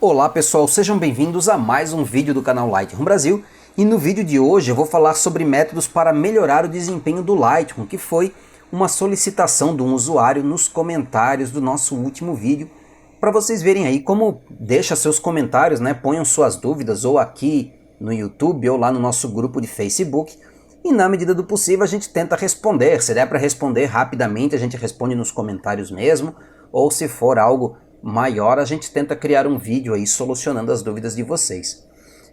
Olá pessoal, sejam bem-vindos a mais um vídeo do canal Lightroom Brasil, e no vídeo de hoje eu vou falar sobre métodos para melhorar o desempenho do Lightroom, que foi uma solicitação de um usuário nos comentários do nosso último vídeo, para vocês verem aí como deixa seus comentários, né? Ponham suas dúvidas ou aqui no YouTube ou lá no nosso grupo de Facebook, e na medida do possível a gente tenta responder. Se der para responder rapidamente, a gente responde nos comentários mesmo, ou se for algo maior, a gente tenta criar um vídeo aí solucionando as dúvidas de vocês.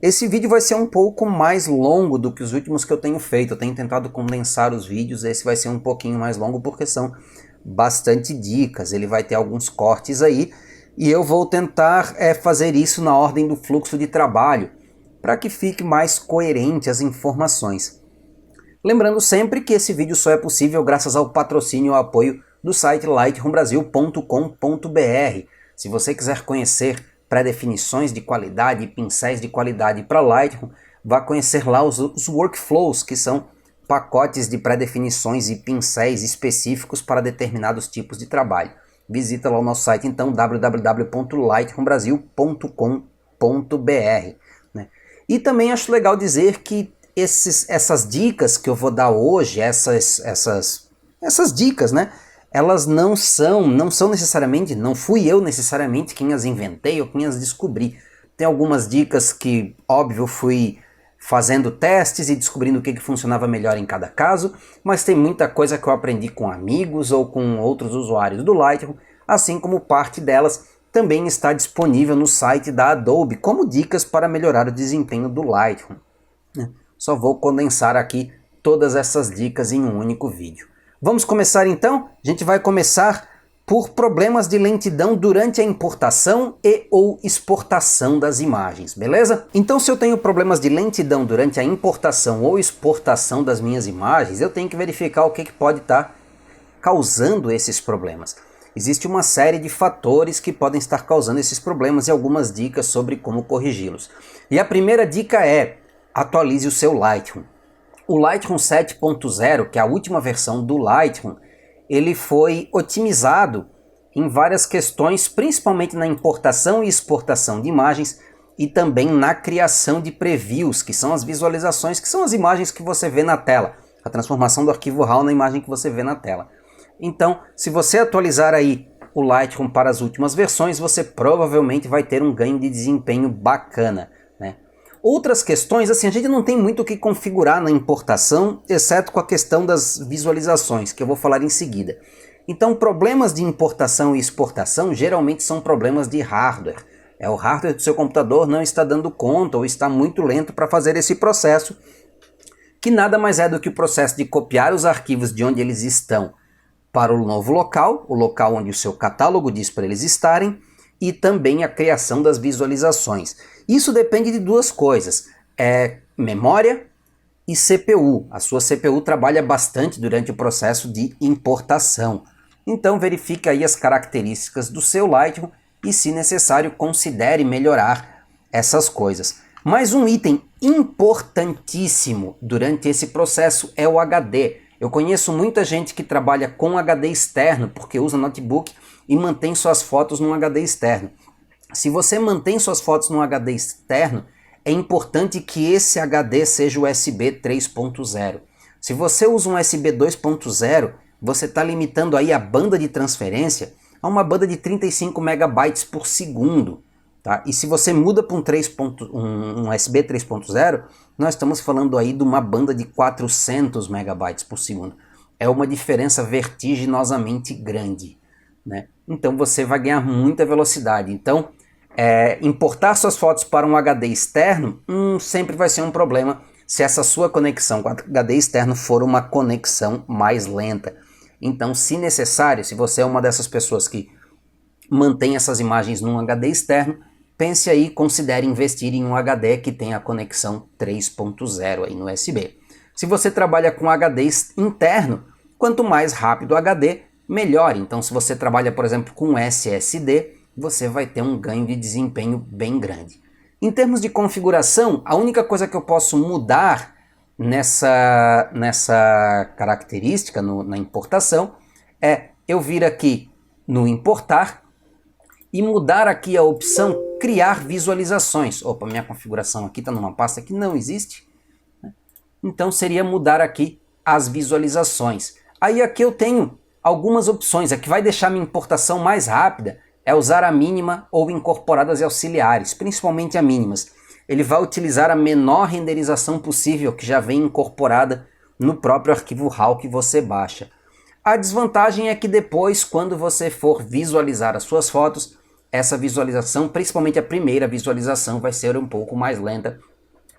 Esse vídeo vai ser um pouco mais longo do que os últimos que eu tenho feito. Eu tenho tentado condensar os vídeos, esse vai ser um pouquinho mais longo porque são bastante dicas. Ele vai ter alguns cortes aí e eu vou tentar fazer isso na ordem do fluxo de trabalho, para que fique mais coerente as informações. Lembrando sempre que esse vídeo só é possível graças ao patrocínio e ao apoio do site lightroombrasil.com.br. Se você quiser conhecer pré-definições de qualidade e pincéis de qualidade para Lightroom, vá conhecer lá os workflows, que são pacotes de pré-definições e pincéis específicos para determinados tipos de trabalho. Visita lá o nosso site então, www.lightroombrasil.com.br, né? E também acho legal dizer que essas dicas que eu vou dar hoje, essas dicas, né? Elas não são necessariamente, não fui eu necessariamente quem as inventei ou quem as descobri. Tem algumas dicas que, óbvio, fui fazendo testes e descobrindo o que funcionava melhor em cada caso, mas tem muita coisa que eu aprendi com amigos ou com outros usuários do Lightroom, assim como parte delas também está disponível no site da Adobe como dicas para melhorar o desempenho do Lightroom, né? Só vou condensar aqui todas essas dicas em um único vídeo. Vamos começar então? A gente vai começar por problemas de lentidão durante a importação e ou exportação das imagens, beleza? Então se eu tenho problemas de lentidão durante a importação ou exportação das minhas imagens, eu tenho que verificar o que pode estar causando esses problemas. Existe uma série de fatores que podem estar causando esses problemas e algumas dicas sobre como corrigi-los. E a primeira dica é: atualize o seu Lightroom. O Lightroom 7.0, que é a última versão do Lightroom, ele foi otimizado em várias questões, principalmente na importação e exportação de imagens e também na criação de previews, que são as visualizações, que são as imagens que você vê na tela, a transformação do arquivo RAW na imagem que você vê na tela. Então, se você atualizar aí o Lightroom para as últimas versões, você provavelmente vai ter um ganho de desempenho bacana, né? Outras questões, assim, a gente não tem muito o que configurar na importação, exceto com a questão das visualizações, que eu vou falar em seguida. Então, problemas de importação e exportação geralmente são problemas de hardware. O hardware do seu computador não está dando conta ou está muito lento para fazer esse processo, que nada mais é do que o processo de copiar os arquivos de onde eles estão para o novo local, o local onde o seu catálogo diz para eles estarem, e também a criação das visualizações. Isso depende de duas coisas, memória e CPU. A sua CPU trabalha bastante durante o processo de importação. Então verifique aí as características do seu Lightroom e, se necessário, considere melhorar essas coisas. Mas um item importantíssimo durante esse processo é o HD. Eu conheço muita gente que trabalha com HD externo porque usa notebook e mantém suas fotos num HD externo. Se você mantém suas fotos num HD externo, é importante que esse HD seja USB 3.0. Se você usa um USB 2.0, você está limitando aí a banda de transferência a uma banda de 35 megabytes por segundo. Tá? E se você muda para um USB 3.0, nós estamos falando aí de uma banda de 400 megabytes por segundo. É uma diferença vertiginosamente grande, né? Então você vai ganhar muita velocidade. Então, importar suas fotos para um HD externo sempre vai ser um problema se essa sua conexão com o HD externo for uma conexão mais lenta. Então, se necessário, se você é uma dessas pessoas que mantém essas imagens num HD externo, pense aí, considere investir em um HD que tenha a conexão 3.0 aí no USB. Se você trabalha com HD interno, quanto mais rápido o HD, melhor. Então, se você trabalha, por exemplo, com SSD, você vai ter um ganho de desempenho bem grande. Em termos de configuração, a única coisa que eu posso mudar nessa característica, na importação, é eu vir aqui no importar e mudar aqui a opção criar visualizações. Opa, minha configuração aqui está numa pasta que não existe. Então seria mudar aqui as visualizações. Aí aqui eu tenho algumas opções. A que vai deixar minha importação mais rápida é usar a mínima ou incorporadas e auxiliares, principalmente a mínimas. Ele vai utilizar a menor renderização possível que já vem incorporada no próprio arquivo RAW que você baixa. A desvantagem é que depois, quando você for visualizar as suas fotos, essa visualização, principalmente a primeira visualização, vai ser um pouco mais lenta,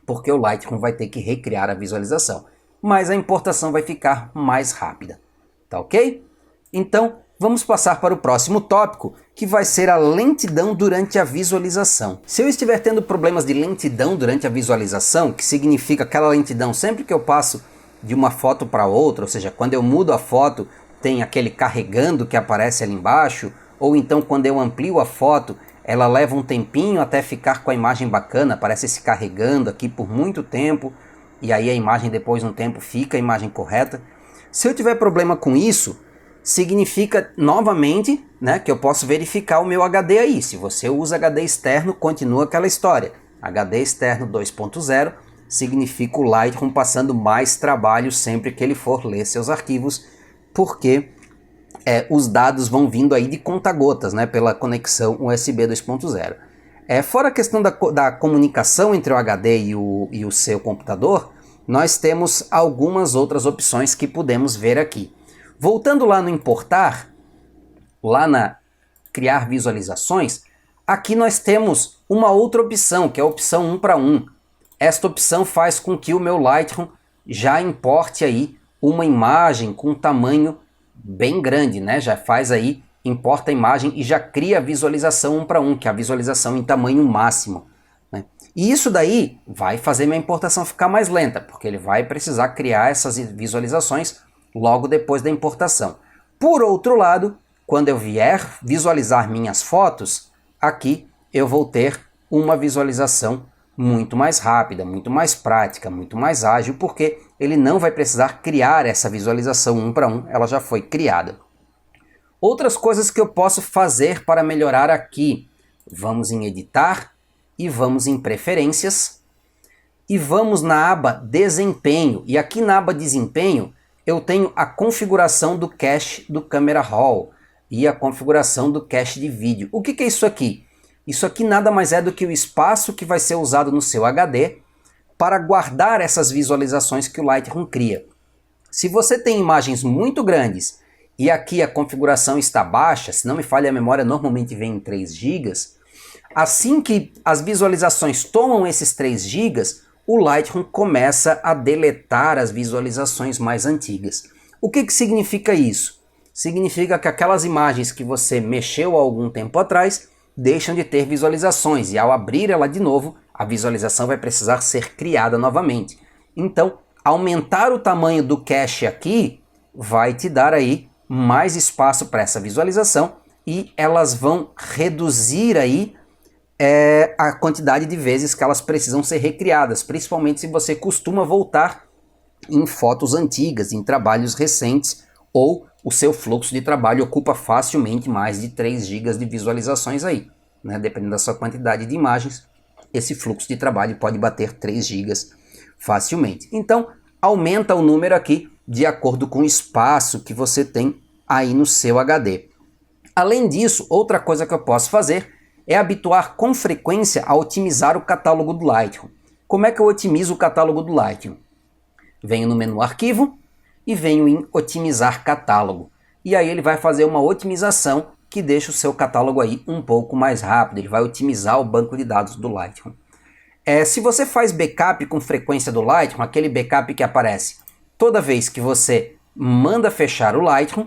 porque o Lightroom vai ter que recriar a visualização. Mas a importação vai ficar mais rápida. Tá ok? Então, vamos passar para o próximo tópico, que vai ser a lentidão durante a visualização. Se eu estiver tendo problemas de lentidão durante a visualização, que significa aquela lentidão sempre que eu passo de uma foto para outra, ou seja, quando eu mudo a foto, tem aquele carregando que aparece ali embaixo, ou então quando eu amplio a foto, ela leva um tempinho até ficar com a imagem bacana, aparece se carregando aqui por muito tempo, e aí a imagem depois de um tempo fica a imagem correta. Se eu tiver problema com isso, significa novamente, né, que eu posso verificar o meu HD aí. Se você usa HD externo, continua aquela história. HD externo 2.0 significa o Lightroom passando mais trabalho sempre que ele for ler seus arquivos, porque os dados vão vindo aí de conta-gotas, né, pela conexão USB 2.0. Fora a questão da comunicação entre o HD e o seu computador, nós temos algumas outras opções que podemos ver aqui. Voltando lá no importar, lá na criar visualizações, aqui nós temos uma outra opção, que é a opção 1 para 1. Esta opção faz com que o meu Lightroom já importe aí uma imagem com tamanho bem grande, né? Já faz aí, importa a imagem e já cria a visualização 1 para 1, que é a visualização em tamanho máximo, né? E isso daí vai fazer minha importação ficar mais lenta, porque ele vai precisar criar essas visualizações logo depois da importação. Por outro lado, quando eu vier visualizar minhas fotos, aqui eu vou ter uma visualização muito mais rápida, muito mais prática, muito mais ágil, porque ele não vai precisar criar essa visualização 1 para 1, ela já foi criada. Outras coisas que eu posso fazer para melhorar aqui, vamos em editar e vamos em preferências e vamos na aba desempenho, e aqui na aba desempenho eu tenho a configuração do cache do Camera Raw e a configuração do cache de vídeo. O que é isso aqui? Isso aqui nada mais é do que o espaço que vai ser usado no seu HD para guardar essas visualizações que o Lightroom cria. Se você tem imagens muito grandes e aqui a configuração está baixa, se não me falha a memória, normalmente vem em 3 GB, assim que as visualizações tomam esses 3 GB, o Lightroom começa a deletar as visualizações mais antigas. O que significa isso? Significa que aquelas imagens que você mexeu há algum tempo atrás deixam de ter visualizações, e ao abrir ela de novo, a visualização vai precisar ser criada novamente. Então, aumentar o tamanho do cache aqui vai te dar aí mais espaço para essa visualização, e elas vão reduzir aí a quantidade de vezes que elas precisam ser recriadas, principalmente se você costuma voltar em fotos antigas, em trabalhos recentes, ou o seu fluxo de trabalho ocupa facilmente mais de 3 GB de visualizações aí, né? Dependendo da sua quantidade de imagens, esse fluxo de trabalho pode bater 3 GB facilmente. Então, aumenta o número aqui de acordo com o espaço que você tem aí no seu HD. Além disso, outra coisa que eu posso fazer é habituar com frequência a otimizar o catálogo do Lightroom. Como é que eu otimizo o catálogo do Lightroom? Venho no menu Arquivo e venho em Otimizar Catálogo. E aí ele vai fazer uma otimização que deixa o seu catálogo aí um pouco mais rápido. Ele vai otimizar o banco de dados do Lightroom. Se você faz backup com frequência do Lightroom, aquele backup que aparece toda vez que você manda fechar o Lightroom,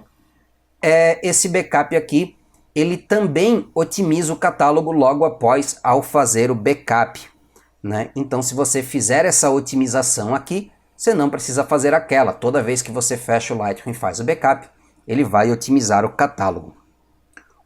esse backup aqui, ele também otimiza o catálogo logo após ao fazer o backup, né? Então, se você fizer essa otimização aqui, você não precisa fazer aquela. Toda vez que você fecha o Lightroom e faz o backup, ele vai otimizar o catálogo.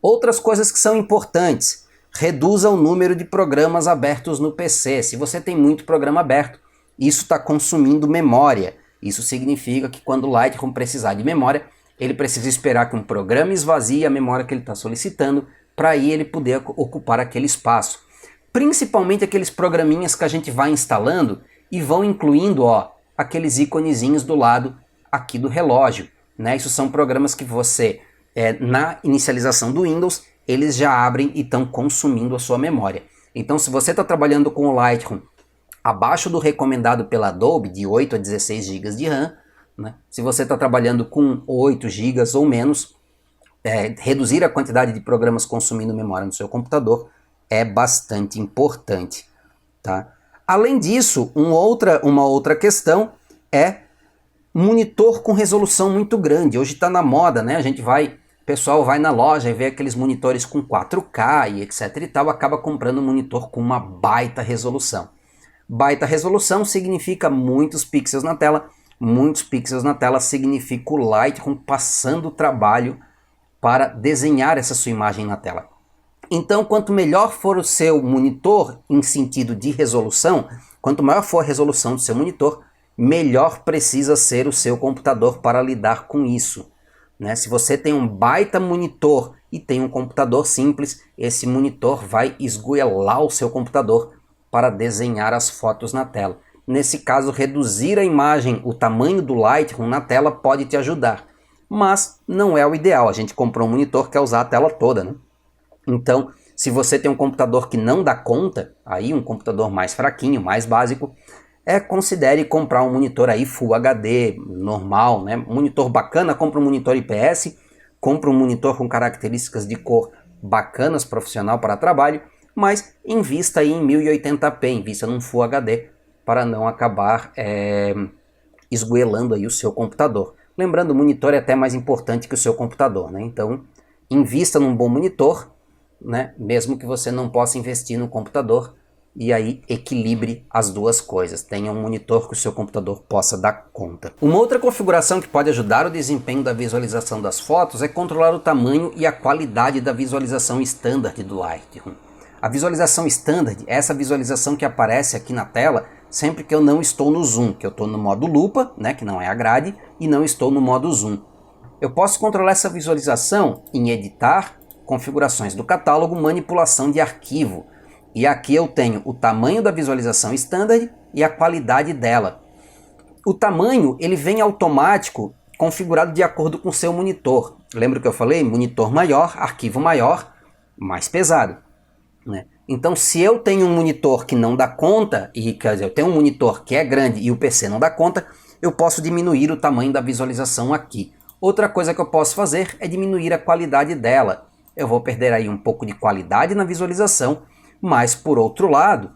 Outras coisas que são importantes: reduza o número de programas abertos no PC. Se você tem muito programa aberto, isso está consumindo memória. Isso significa que quando o Lightroom precisar de memória, ele precisa esperar que um programa esvazie a memória que ele está solicitando para aí ele poder ocupar aquele espaço. principalmente aqueles programinhas que a gente vai instalando e vão incluindo, ó, aqueles íconezinhos do lado aqui do relógio, né? Isso são programas que você, na inicialização do Windows, eles já abrem e estão consumindo a sua memória. Então, se você está trabalhando com o Lightroom abaixo do recomendado pela Adobe, de 8 a 16 GB de RAM, né? Se você está trabalhando com 8 GB ou menos, reduzir a quantidade de programas consumindo memória no seu computador é bastante importante, tá? Além disso, uma outra questão é monitor com resolução muito grande. Hoje está na moda, né? O pessoal vai na loja e vê aqueles monitores com 4K e etc e tal, acaba comprando um monitor com uma baita resolução. Baita resolução significa muitos pixels na tela. Muitos pixels na tela significa o Lightroom passando o trabalho para desenhar essa sua imagem na tela. Então, quanto melhor for o seu monitor em sentido de resolução, quanto maior for a resolução do seu monitor, melhor precisa ser o seu computador para lidar com isso, né? Se você tem um baita monitor e tem um computador simples, esse monitor vai esgoelar o seu computador para desenhar as fotos na tela. Nesse caso, reduzir a imagem, o tamanho do Lightroom na tela pode te ajudar, mas não é o ideal. A gente comprou um monitor que quer usar a tela toda, né? Então, se você tem um computador que não dá conta, aí um computador mais fraquinho, mais básico, considere comprar um monitor aí Full HD, normal, né? Monitor bacana, compra um monitor IPS, compra um monitor com características de cor bacanas, profissional para trabalho, mas invista aí em 1080p, invista num Full HD, para não acabar esgoelando aí o seu computador. Lembrando, o monitor é até mais importante que o seu computador, né? Então, invista num bom monitor, né? Mesmo que você não possa investir no computador, e aí equilibre as duas coisas. Tenha um monitor que o seu computador possa dar conta. Uma outra configuração que pode ajudar o desempenho da visualização das fotos é controlar o tamanho e a qualidade da visualização standard do Lightroom. A visualização standard é essa visualização que aparece aqui na tela sempre que eu não estou no zoom, que eu estou no modo lupa, né, que não é a grade, e não estou no modo zoom. Eu posso controlar essa visualização em editar, configurações do catálogo, manipulação de arquivo. E aqui eu tenho o tamanho da visualização standard e a qualidade dela. O tamanho, ele vem automático, configurado de acordo com o seu monitor. Lembra que eu falei? Monitor maior, arquivo maior, mais pesado, né? Então, se eu tenho um monitor que não dá conta, quer dizer, eu tenho um monitor que é grande e o PC não dá conta, eu posso diminuir o tamanho da visualização aqui. Outra coisa que eu posso fazer é diminuir a qualidade dela. Eu vou perder aí um pouco de qualidade na visualização, mas por outro lado,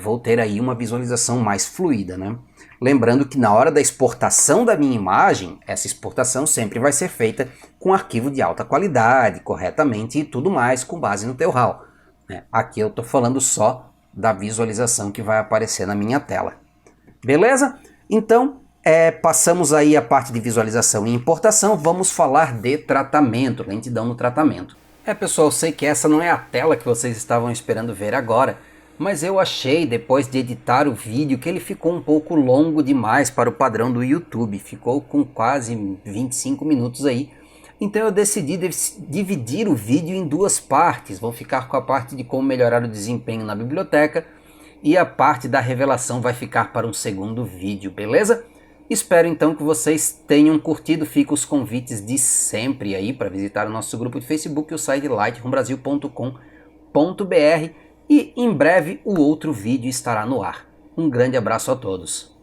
vou ter aí uma visualização mais fluida, né? Lembrando que na hora da exportação da minha imagem, essa exportação sempre vai ser feita com arquivo de alta qualidade, corretamente e tudo mais, com base no teu RAW, né? Aqui eu estou falando só da visualização que vai aparecer na minha tela. Beleza? Então, passamos aí a parte de visualização e importação, vamos falar de tratamento, lentidão no tratamento. Pessoal, eu sei que essa não é a tela que vocês estavam esperando ver agora, mas eu achei, depois de editar o vídeo, que ele ficou um pouco longo demais para o padrão do YouTube. Ficou com quase 25 minutos aí. Então eu decidi dividir o vídeo em duas partes. Vou ficar com a parte de como melhorar o desempenho na biblioteca e a parte da revelação vai ficar para um segundo vídeo, beleza? Espero então que vocês tenham curtido. Fica os convites de sempre aí para visitar o nosso grupo de Facebook, o site lightroombrasil.com.br, e em breve o outro vídeo estará no ar. Um grande abraço a todos.